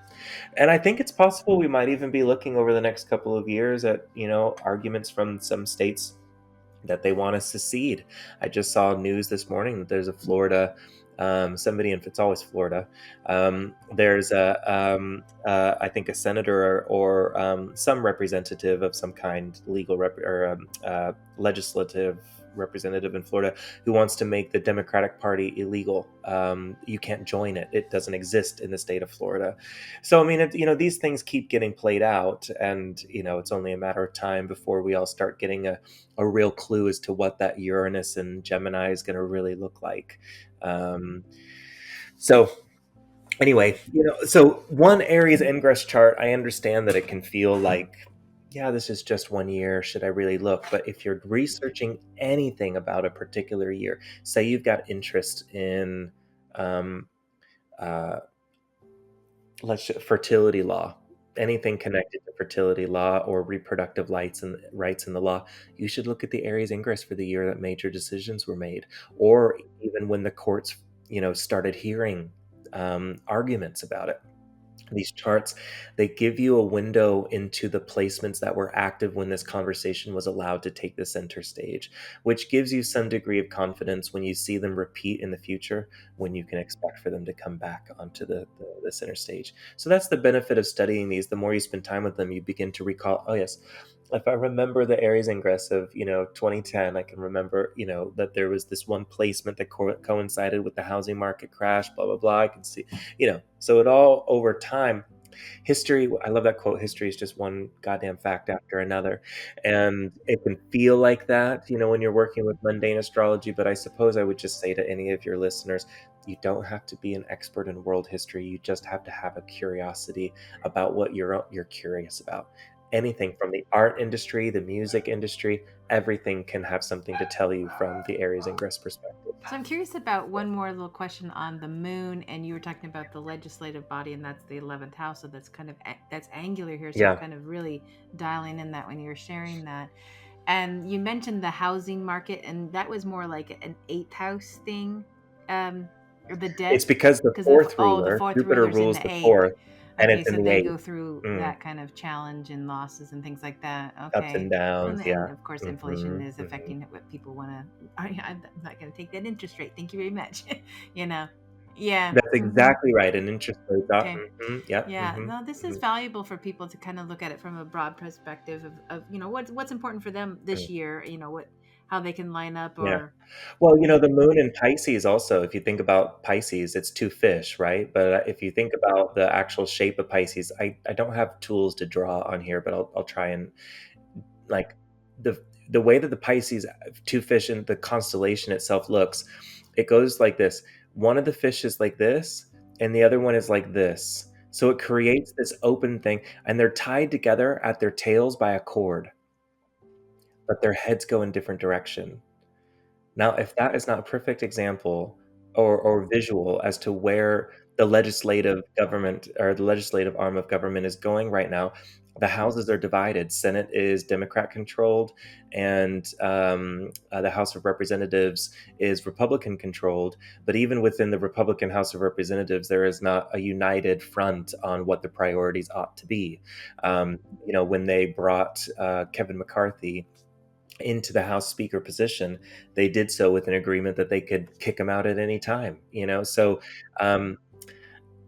And I think it's possible we might even be looking over the next couple of years at, arguments from some states that they want to secede. I just saw news this morning that there's a Florida, somebody, and it's always Florida. There's I think a senator or some representative of some kind, legal or legislative representative in Florida, who wants to make the Democratic Party illegal. You can't join it; it doesn't exist in the state of Florida. So I mean, these things keep getting played out, and it's only a matter of time before we all start getting a real clue as to what that Uranus and Gemini is going to really look like. So anyway, so one Aries ingress chart, I understand that it can feel like, yeah, this is just 1 year. Should I really look? But if you're researching anything about a particular year, say you've got interest in fertility law, anything connected to fertility law or reproductive rights in the law, you should look at the Aries ingress for the year that major decisions were made, or even when the courts, started hearing arguments about it. These charts, they give you a window into the placements that were active when this conversation was allowed to take the center stage, which gives you some degree of confidence when you see them repeat in the future, when you can expect for them to come back onto the center stage. So that's the benefit of studying these. The more you spend time with them, you begin to recall, oh yes, if I remember the Aries ingress of 2010, I can remember that there was this one placement that coincided with the housing market crash, blah blah blah. I can see, so it all over time. History, I love that quote, history is just one goddamn fact after another. And it can feel like that, when you're working with mundane astrology. But I suppose I would just say to any of your listeners, you don't have to be an expert in world history. You just have to have a curiosity about what you're curious about. Anything from the art industry, the music industry, everything can have something to tell you from the Aries ingress perspective. So I'm curious about one more little question on the moon, and you were talking about the legislative body, and that's the 11th house, so that's kind of that's angular here. So Yeah. I'm kind of really dialing in that when you were sharing that. And you mentioned the housing market, and that was more like an 8th house thing, or the debt. It's because the fourth ruler, Jupiter ruler's in rules the the 8th. fourth, and Okay, it's so in the they go 8th. through that kind of challenge and losses and things like that. Ups Okay. and downs, And yeah. of course, inflation is affecting what people want to. I'm not going to take that interest rate. Thank you very much. Yeah. That's exactly right. An interest rate. Okay. Yep. Yeah. No, this is valuable for people to kind of look at it from a broad perspective of what's important for them this year. How they can line up Yeah. or. Well, the moon in Pisces also, if you think about Pisces, it's two fish, right? But if you think about the actual shape of Pisces, I don't have tools to draw on here, but I'll try and, like, the the way that the Pisces two fish in the constellation itself looks, it goes like this. One of the fish is like this, and the other one is like this. So it creates this open thing, and they're tied together at their tails by a cord, but their heads go in different direction. Now, if that is not a perfect example or visual as to where the legislative government or the legislative arm of government is going right now, the houses are divided. Senate is Democrat controlled, and the House of Representatives is Republican controlled. But even within the Republican House of Representatives, there is not a united front on what the priorities ought to be. When they brought Kevin McCarthy into the House Speaker position, they did so with an agreement that they could kick him out at any time. So um,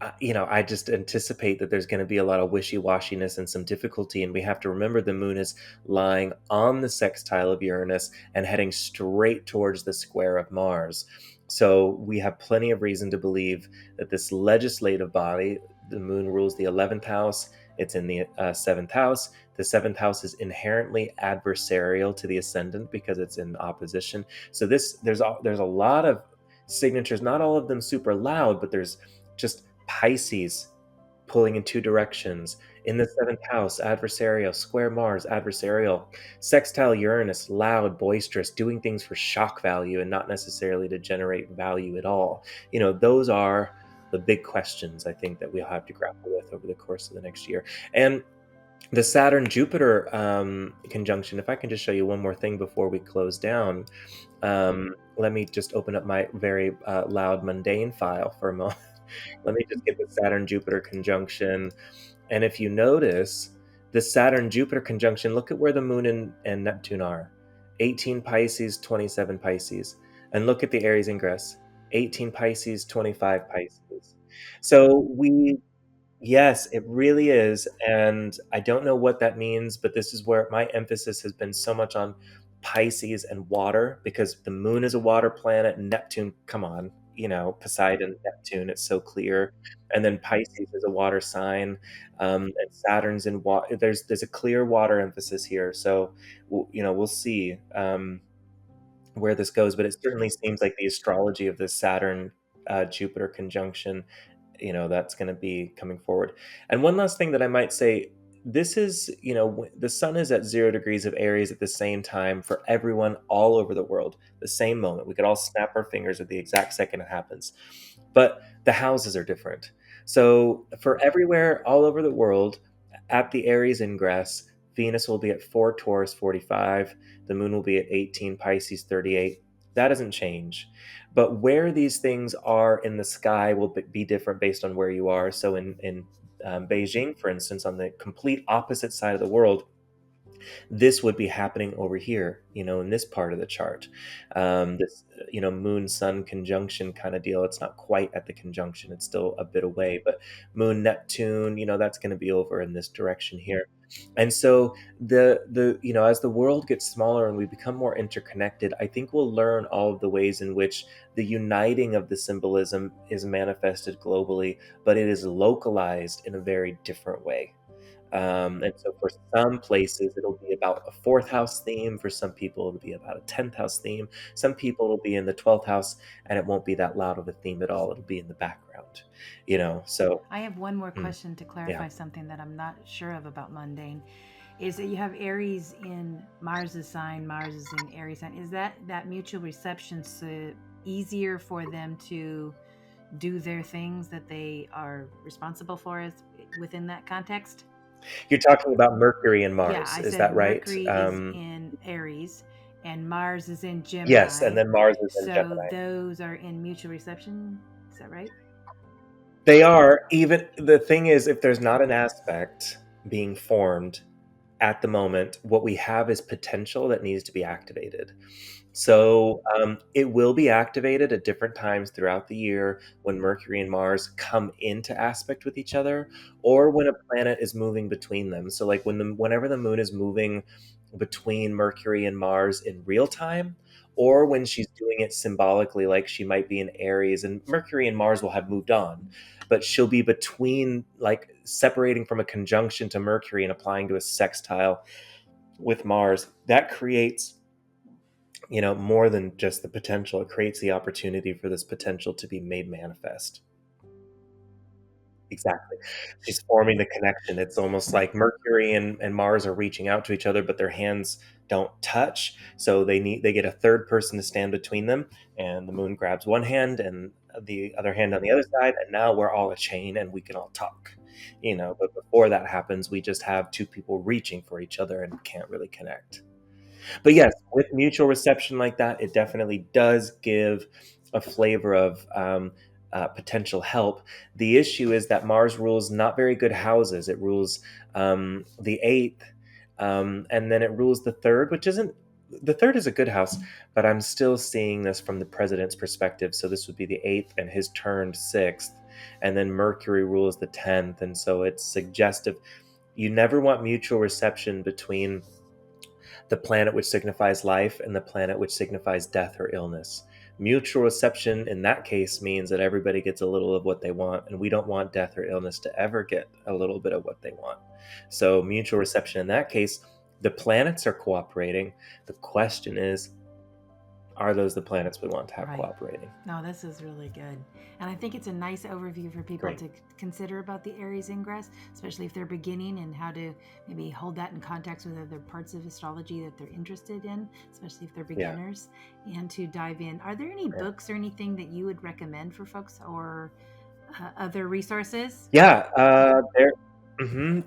I just anticipate that there's going to be a lot of wishy-washiness and some difficulty, and we have to remember the moon is lying on the sextile of Uranus and heading straight towards the square of Mars. So we have plenty of reason to believe that this legislative body, the moon rules the 11th house, it's in the 7th house. The 7th house is inherently adversarial to the ascendant because it's in opposition. So there's a lot of signatures, not all of them super loud, but there's just Pisces pulling in two directions. In the 7th house, adversarial, square Mars, adversarial, sextile Uranus, loud, boisterous, doing things for shock value and not necessarily to generate value at all. Those are the big questions I think that we'll have to grapple with over the course of the next year. And the Saturn Jupiter conjunction, if I can just show you one more thing before we close down. Let me just open up my very loud mundane file for a moment. Let me just get the Saturn Jupiter conjunction. And if you notice the Saturn Jupiter conjunction, look at where the moon and Neptune are. 18 Pisces, 27 Pisces. And look at the Aries Ingress. 18 Pisces, 25 Pisces. So yes, it really is. And I don't know what that means, but this is where my emphasis has been so much on Pisces and water, because the moon is a water planet. Neptune, come on, Poseidon, Neptune, it's so clear. And then Pisces is a water sign, and Saturn's in water. There's a clear water emphasis here. So, we'll see where this goes, but it certainly seems like the astrology of the Saturn Jupiter conjunction, that's going to be coming forward. And one last thing that I might say, this is, the sun is at 0 degrees of Aries at the same time for everyone all over the world, the same moment. We could all snap our fingers at the exact second it happens, but the houses are different. So for everywhere all over the world, at the Aries ingress, Venus will be at 4 Taurus 45, the moon will be at 18 Pisces 38. That doesn't change. But where these things are in the sky will be different based on where you are. So in Beijing, for instance, on the complete opposite side of the world, this would be happening over here, in this part of the chart. This, moon sun conjunction kind of deal. It's not quite at the conjunction. It's still a bit away, but moon Neptune, that's going to be over in this direction here. And so as the world gets smaller and we become more interconnected, I think we'll learn all of the ways in which the uniting of the symbolism is manifested globally, but it is localized in a very different way. And so for some places, it'll be about a 4th house theme. For some people, it'll be about a 10th house theme. Some people, it'll be in the 12th house, and it won't be that loud of a theme at all. It'll be in the background, so. I have one more question to clarify something that I'm not sure of about mundane. Is that you have Aries in Mars's sign, Mars is in Aries sign. Is that mutual reception so easier for them to do their things that they are responsible for within that context? You're talking about Mercury and Mars, Yeah, I is said that right? Mercury is in Aries and Mars is in Gemini. Yes, and then Mars is in so Gemini. those are in mutual reception. Is that right? They are. Even the thing is, if there's not an aspect being formed at the moment, what we have is potential that needs to be activated. So it will be activated at different times throughout the year when Mercury and Mars come into aspect with each other, or when a planet is moving between them. So like whenever the moon is moving between Mercury and Mars in real time, or when she's doing it symbolically, like she might be in Aries and Mercury and Mars will have moved on, but she'll be between, like separating from a conjunction to Mercury and applying to a sextile with Mars, that creates, more than just the potential. It creates the opportunity for this potential to be made manifest. Exactly. She's forming the connection. It's almost like Mercury and Mars are reaching out to each other, but their hands don't touch. So they get a third person to stand between them, and the moon grabs one hand and the other hand on the other side, and now we're all a chain and we can all talk. But before that happens, we just have two people reaching for each other and can't really connect. But yes, with mutual reception like that, it definitely does give a flavor of potential help. The issue is that Mars rules not very good houses. It rules the eighth, and then it rules the third, which isn't. The third is a good house, but I'm still seeing this from the president's perspective. So this would be the eighth, and his turned sixth, and then Mercury rules the 10th, and so it's suggestive. You never want mutual reception between the planet which signifies life and the planet which signifies death or illness. Mutual reception in that case means that everybody gets a little of what they want, and we don't want death or illness to ever get a little bit of what they want. So, mutual reception in that case, the planets are cooperating. The question is, are those the planets we want to have Right. cooperating? No, this is really good. And I think it's a nice overview for people Great. to consider about the Aries Ingress, especially if they're beginning, and how to maybe hold that in context with other parts of astrology that they're interested in, especially if they're Yeah. beginners, and to dive in. Are there any Yeah. books or anything that you would recommend for folks, or other resources? Yeah,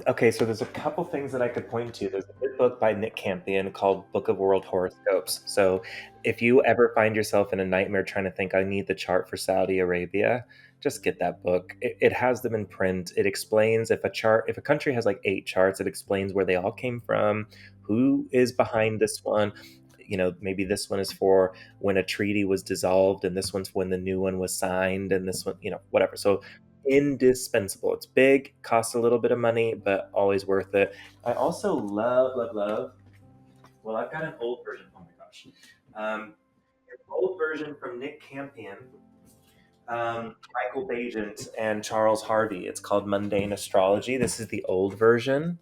Okay, so there's a couple things that I could point to. There's a good book by Nick Campion called Book of World Horoscopes. So if you ever find yourself in a nightmare trying to think, I need the chart for Saudi Arabia, just get that book. It has them in print. It explains if a country has like 8 charts, it explains where they all came from, who is behind this one. Maybe this one is for when a treaty was dissolved, and this one's when the new one was signed, and this one, whatever. So indispensable. It's big, costs a little bit of money, but always worth it. I also love. Well, I've got an old version. Oh my gosh, an old version from Nick Campion, Michael Bagent, and Charles Harvey. It's called Mundane Astrology. This is the old version,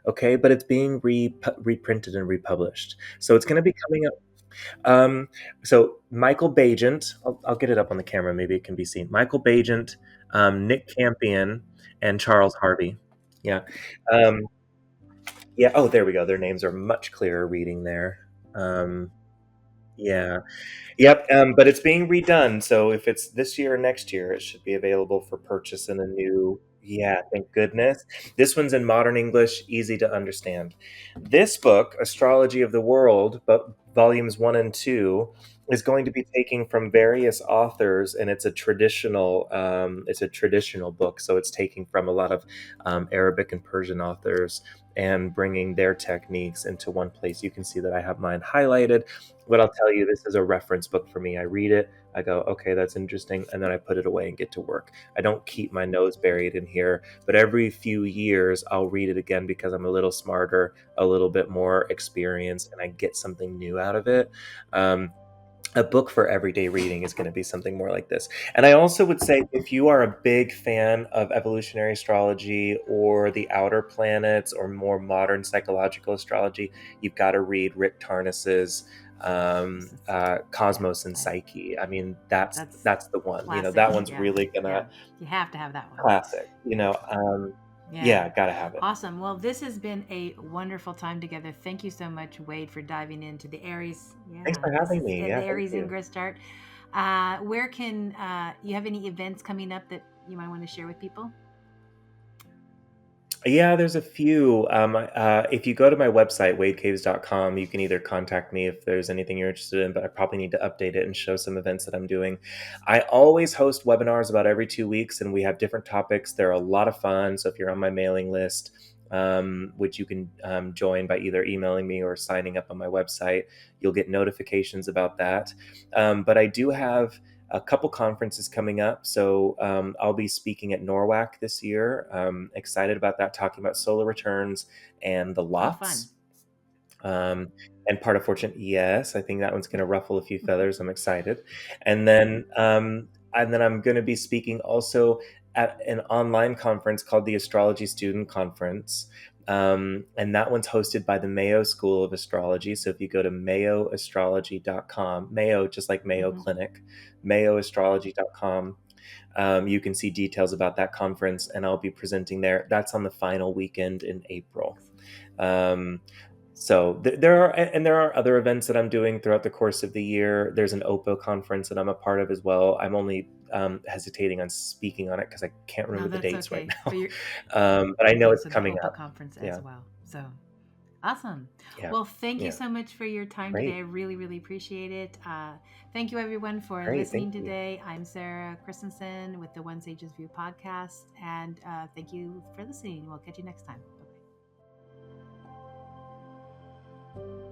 okay, but it's being reprinted and republished. So it's going to be coming up. So Michael Bagent, I'll get it up on the camera. Maybe it can be seen. Michael Bagent, Nick Campion, and Charles Harvey. Yeah. Um, yeah. Oh, there we go. Their names are much clearer reading there. Yeah. Yep, but it's being redone, so if it's this year or next year, it should be available for purchase in a new. Yeah, thank goodness. This one's in modern English, easy to understand. This book, Astrology of the World, but volumes 1 and 2, is going to be taking from various authors, and it's a traditional book, so it's taking from a lot of Arabic and Persian authors and bringing their techniques into one place. You can see that I have mine highlighted. But I'll tell you, this is a reference book for me. I read it, I go, okay, that's interesting, and then I put it away and get to work. I don't keep my nose buried in here, but every few years I'll read it again because I'm a little smarter, a little bit more experienced, and I get something new out of it. A book for everyday reading is going to be something more like this. And I also would say, if you are a big fan of evolutionary astrology or the outer planets or more modern psychological astrology, you've got to read Rick Tarnas's Cosmos and Psyche. I mean, that's the one. Classic. That one's Yeah. really gonna You have to have that one. classic. Yeah, gotta have it. Awesome. Well, this has been a wonderful time together. Thank you so much, Wade, for diving into the Aries. Yeah, Thanks for having me. the Yeah, thank Aries you. Ingress chart. Where can you have any events coming up that you might want to share with people? Yeah, there's a few. If you go to my website, wadecaves.com, you can either contact me if there's anything you're interested in, but I probably need to update it and show some events that I'm doing. I always host webinars about every 2 weeks, and we have different topics. They're a lot of fun. So if you're on my mailing list, which you can join by either emailing me or signing up on my website, you'll get notifications about that. But I do have a couple conferences coming up. So I'll be speaking at NORWAC this year. Excited about that, talking about solar returns and the lots. And part of fortune. Yes, I think that one's going to ruffle a few feathers. I'm excited. And then I'm going to be speaking also at an online conference called the Astrology Student Conference, And that one's hosted by the Mayo School of Astrology. So if you go to mayoastrology.com, Mayo, just like Mayo Clinic, mayoastrology.com, you can see details about that conference, and I'll be presenting there. That's on the final weekend in April. So there are other events that I'm doing throughout the course of the year. There's an OPO conference that I'm a part of as well. I'm only hesitating on speaking on it because I can't remember the dates right now. But I know it's So the coming OPA up. conference Yeah. as well. So awesome. Yeah. Well, thank you Yeah. so much for your time Great. today. I really, really appreciate it. Thank you, everyone, for Great. listening Thank you. today. I'm Sarah Christensen with the One Sages View podcast, and thank you for listening. We'll catch you next time. Bye-bye.